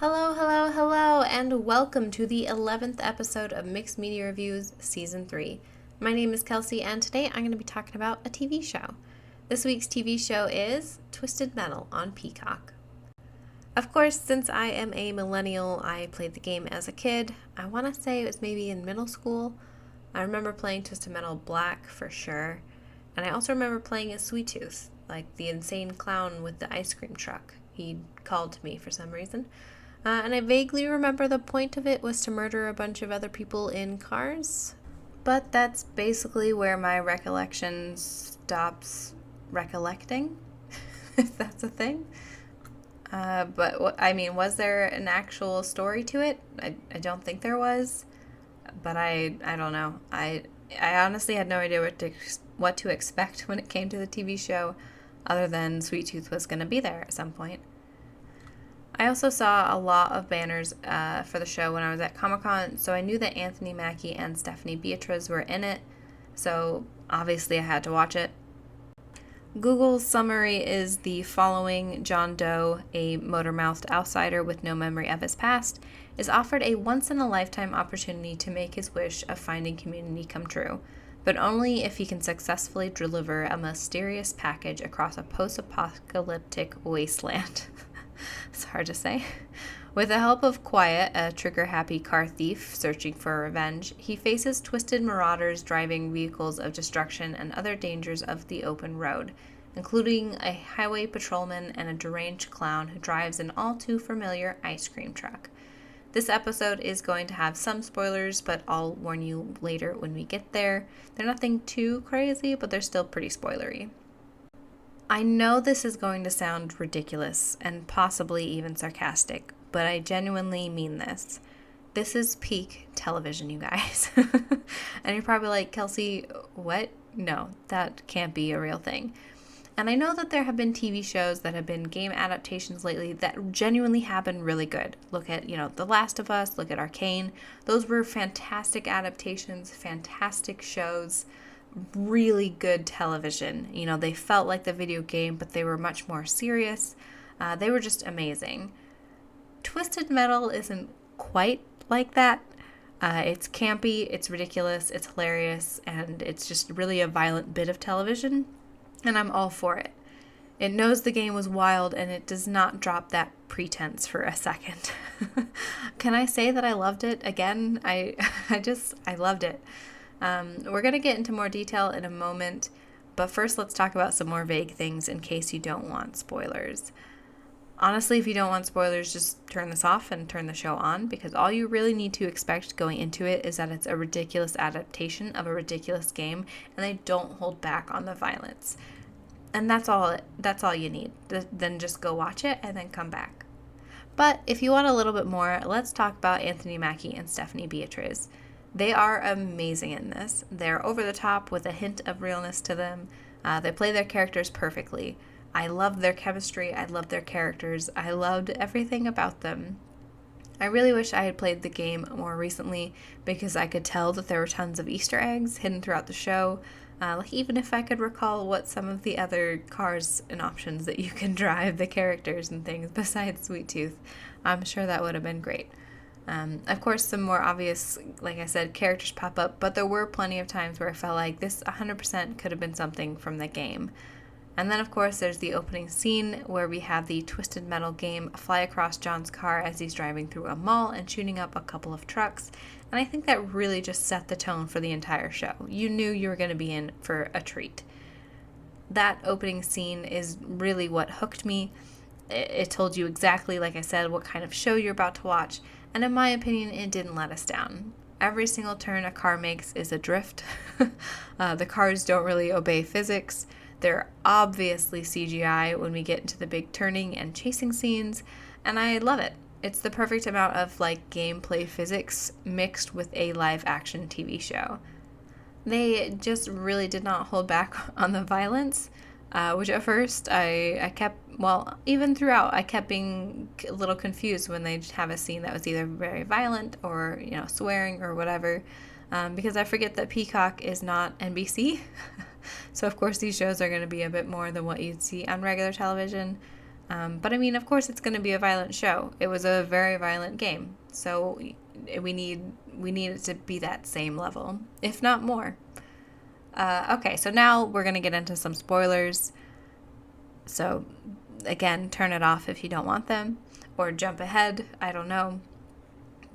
Hello, hello, hello, and welcome to the 11th episode of Mixed Media Reviews Season 3. My name is Kelsey, and today I'm going to be talking about a TV show. This week's TV show is Twisted Metal on Peacock. Of course, since I am a millennial, I played the game as a kid. I want to say it was maybe in middle school. I remember playing Twisted Metal Black for sure, and I also remember playing as Sweet Tooth, like the insane clown with the ice cream truck. He called to me for some reason. And I vaguely remember the point of it was to murder a bunch of other people in cars. But that's basically where my recollection stops recollecting, if that's a thing. Was there an actual story to it? I don't think there was. But I don't know. I honestly had no idea what to expect when it came to the TV show, other than Sweet Tooth was going to be there at some point. I also saw a lot of banners for the show when I was at Comic-Con, so I knew that Anthony Mackie and Stephanie Beatriz were in it, so obviously I had to watch it. Google's summary is the following: John Doe, a motor-mouthed outsider with no memory of his past, is offered a once-in-a-lifetime opportunity to make his wish of finding community come true, but only if he can successfully deliver a mysterious package across a post-apocalyptic wasteland. It's hard to say. With the help of Quiet, a trigger-happy car thief searching for revenge, he faces twisted marauders driving vehicles of destruction and other dangers of the open road, including a highway patrolman and a deranged clown who drives an all-too-familiar ice cream truck. This episode is going to have some spoilers, but I'll warn you later when we get there. They're nothing too crazy, but they're still pretty spoilery. I know this is going to sound ridiculous and possibly even sarcastic, but I genuinely mean this. This is peak television, you guys. And you're probably like, Kelsey, what? No, that can't be a real thing. And I know that there have been TV shows that have been game adaptations lately that genuinely have been really good. Look at, The Last of Us, look at Arcane. Those were fantastic adaptations, fantastic shows. Really good television. They felt like the video game, but they were much more serious. They were just amazing. Twisted Metal isn't quite like that. It's campy, it's ridiculous, it's hilarious, and it's just really a violent bit of television, and I'm all for it. It knows the game was wild, and it does not drop that pretense for a second. Can I say that I loved it? Again, I loved it. We're going to get into more detail in a moment, but first let's talk about some more vague things in case you don't want spoilers. Honestly, if you don't want spoilers, just turn this off and turn the show on, because all you really need to expect going into it is that it's a ridiculous adaptation of a ridiculous game, and they don't hold back on the violence. And that's all you need. Then just go watch it and then come back. But if you want a little bit more, let's talk about Anthony Mackie and Stephanie Beatriz. They are amazing in this. They're over the top with a hint of realness to them. They play their characters perfectly. I love their chemistry. I love their characters. I loved everything about them. I really wish I had played the game more recently, because I could tell that there were tons of Easter eggs hidden throughout the show. Even if I could recall what some of the other cars and options that you can drive, the characters and things besides Sweet Tooth, I'm sure that would have been great. Of course, some more obvious, like I said, characters pop up, but there were plenty of times where I felt like this 100% could have been something from the game. And then, of course, there's the opening scene where we have the Twisted Metal game fly across John's car as he's driving through a mall and shooting up a couple of trucks. And I think that really just set the tone for the entire show. You knew you were going to be in for a treat. That opening scene is really what hooked me. It told you exactly, like I said, what kind of show you're about to watch. And in my opinion, it didn't let us down. Every single turn a car makes is a drift. The cars don't really obey physics. They're obviously CGI when we get into the big turning and chasing scenes, and I love it. It's the perfect amount of gameplay physics mixed with a live action TV show. They just really did not hold back on the violence, which at first I kept, even throughout, I kept being a little confused when they'd have a scene that was either very violent or, swearing or whatever, because I forget that Peacock is not NBC. So, of course, these shows are going to be a bit more than what you'd see on regular television. But I mean, of course, it's going to be a violent show. It was a very violent game, so we need it to be that same level, if not more. Okay, so now we're going to get into some spoilers. So again, turn it off if you don't want them, or jump ahead. I don't know.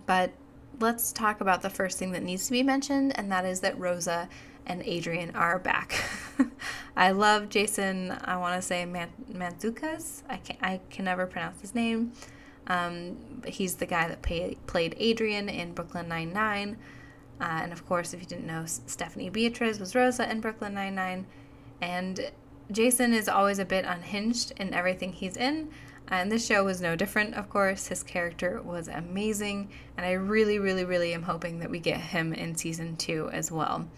But let's talk about the first thing that needs to be mentioned, and that is that Rosa and Adrian are back. I love Jason, I want to say Mantzoukas. I can never pronounce his name. But he's the guy that played Adrian in Brooklyn Nine-Nine. And of course, if you didn't know, Stephanie Beatriz was Rosa in Brooklyn Nine-Nine. And Jason is always a bit unhinged in everything he's in. And this show was no different, of course. His character was amazing. And I really, really, really am hoping that we get him in season 2 as well.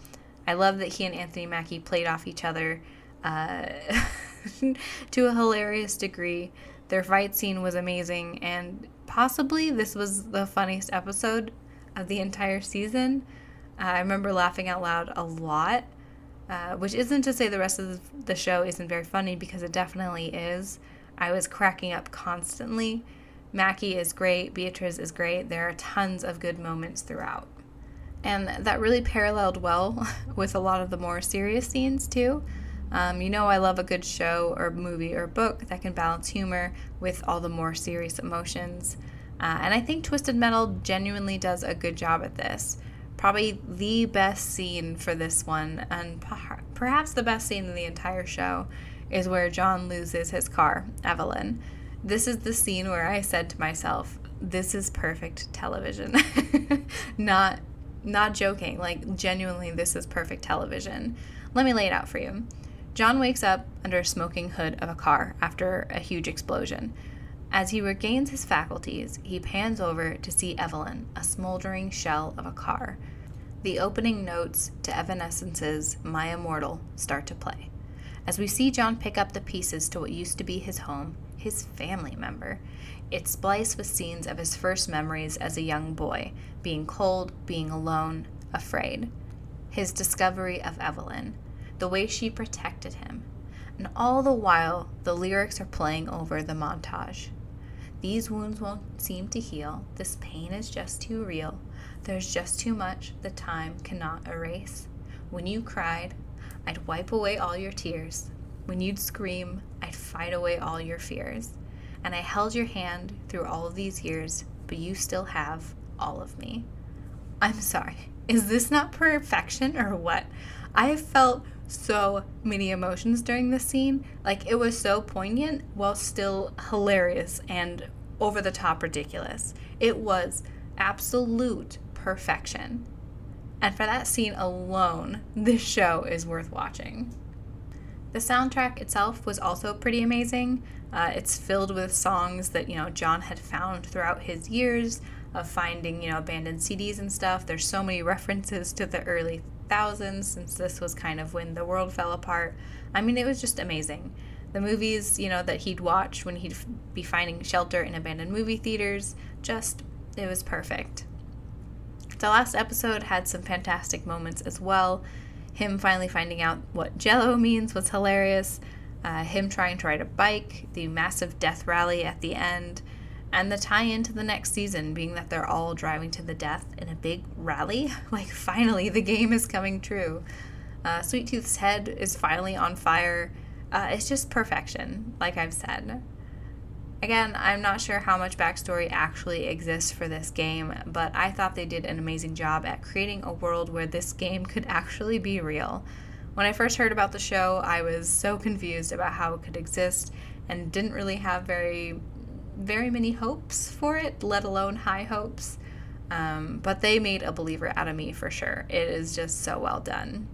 I love that he and Anthony Mackie played off each other to a hilarious degree. Their fight scene was amazing, and possibly this was the funniest episode of the entire season. I remember laughing out loud a lot, which isn't to say the rest of the show isn't very funny, because it definitely is. I was cracking up constantly. Mackie is great, Beatriz is great. There are tons of good moments throughout. And that really paralleled well with a lot of the more serious scenes, too. I love a good show or movie or book that can balance humor with all the more serious emotions. And I think Twisted Metal genuinely does a good job at this. Probably the best scene for this one, and perhaps the best scene in the entire show, is where John loses his car, Evelyn. This is the scene where I said to myself, this is perfect television. Not joking, like genuinely this is perfect television. Let me lay it out for you. John wakes up under a smoking hood of a car after a huge explosion. As he regains his faculties, he pans over to see Evelyn, a smoldering shell of a car. The opening notes to Evanescence's My Immortal start to play. As we see John pick up the pieces to what used to be his home, his family member, it's spliced with scenes of his first memories as a young boy, being cold, being alone, afraid. His discovery of Evelyn, the way she protected him. And all the while, the lyrics are playing over the montage. These wounds won't seem to heal. This pain is just too real. There's just too much the time cannot erase. When you cried, I'd wipe away all your tears. When you'd scream, I'd fight away all your fears. And I held your hand through all of these years, but you still have all of me. I'm sorry. Is this not perfection or what? I felt so many emotions during this scene. Like, it was so poignant while still hilarious and over the top ridiculous. It was absolute perfection. And for that scene alone, this show is worth watching. The soundtrack itself was also pretty amazing. It's filled with songs that, John had found throughout his years of finding, abandoned CDs and stuff. There's so many references to the early thousands, since this was kind of when the world fell apart. I mean, it was just amazing. The movies, that he'd watch when he'd be finding shelter in abandoned movie theaters, it was perfect. The last episode had some fantastic moments as well. Him finally finding out what Jell-O means was hilarious. Him trying to ride a bike, the massive death rally at the end, and the tie-in to the next season being that they're all driving to the death in a big rally. Like, finally, the game is coming true. Sweet Tooth's head is finally on fire. It's just perfection, like I've said. Again, I'm not sure how much backstory actually exists for this game, but I thought they did an amazing job at creating a world where this game could actually be real. When I first heard about the show, I was so confused about how it could exist and didn't really have very many hopes for it, let alone high hopes. But they made a believer out of me for sure. It is just so well done.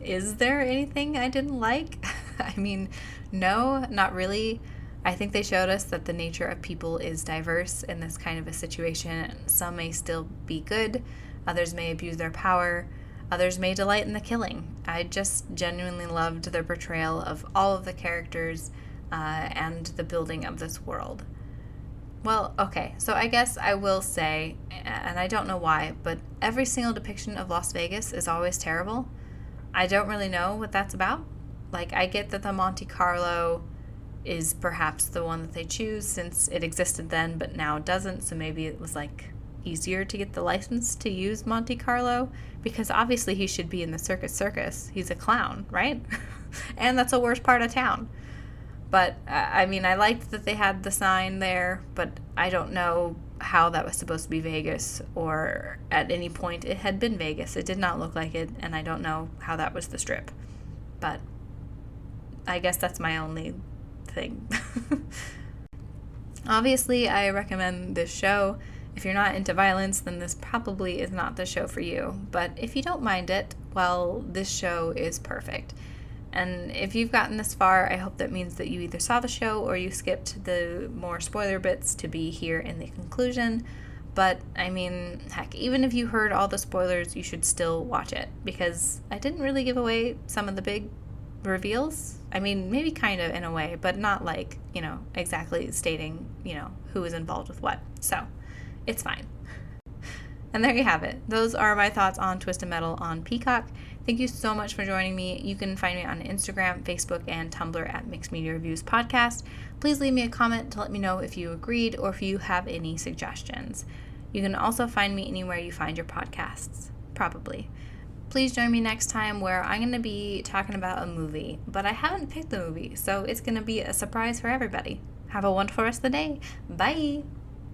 Is there anything I didn't like? I mean, no, not really. I think they showed us that the nature of people is diverse in this kind of a situation. Some may still be good, others may abuse their power, others may delight in the killing. I just genuinely loved their portrayal of all of the characters and the building of this world. Well, okay, so I guess I will say, and I don't know why, but every single depiction of Las Vegas is always terrible. I don't really know what that's about. Like, I get that the Monte Carlo is perhaps the one that they choose, since it existed then but now doesn't. So maybe it was like easier to get the license to use Monte Carlo, because obviously he should be in the Circus. He's a clown, right? And that's the worst part of town. But I mean, I liked that they had the sign there, but I don't know how that was supposed to be Vegas, or at any point it had been Vegas. It did not look like it, and I don't know how that was the Strip. But I guess that's my only thing. Obviously, I recommend this show. If you're not into violence, then this probably is not the show for you. But if you don't mind it, well, this show is perfect. And if you've gotten this far, I hope that means that you either saw the show or you skipped the more spoiler bits to be here in the conclusion. But, I mean, heck, even if you heard all the spoilers, you should still watch it, because I didn't really give away some of the big reveals. I mean, maybe kind of in a way, but not like, exactly stating, who is involved with what. So, it's fine. And there you have it. Those are my thoughts on Twisted Metal on Peacock. Thank you so much for joining me. You can find me on Instagram, Facebook, and Tumblr at Mixed Media Reviews Podcast. Please leave me a comment to let me know if you agreed or if you have any suggestions. You can also find me anywhere you find your podcasts, probably. Please join me next time, where I'm going to be talking about a movie, but I haven't picked the movie, so it's going to be a surprise for everybody. Have a wonderful rest of the day. Bye!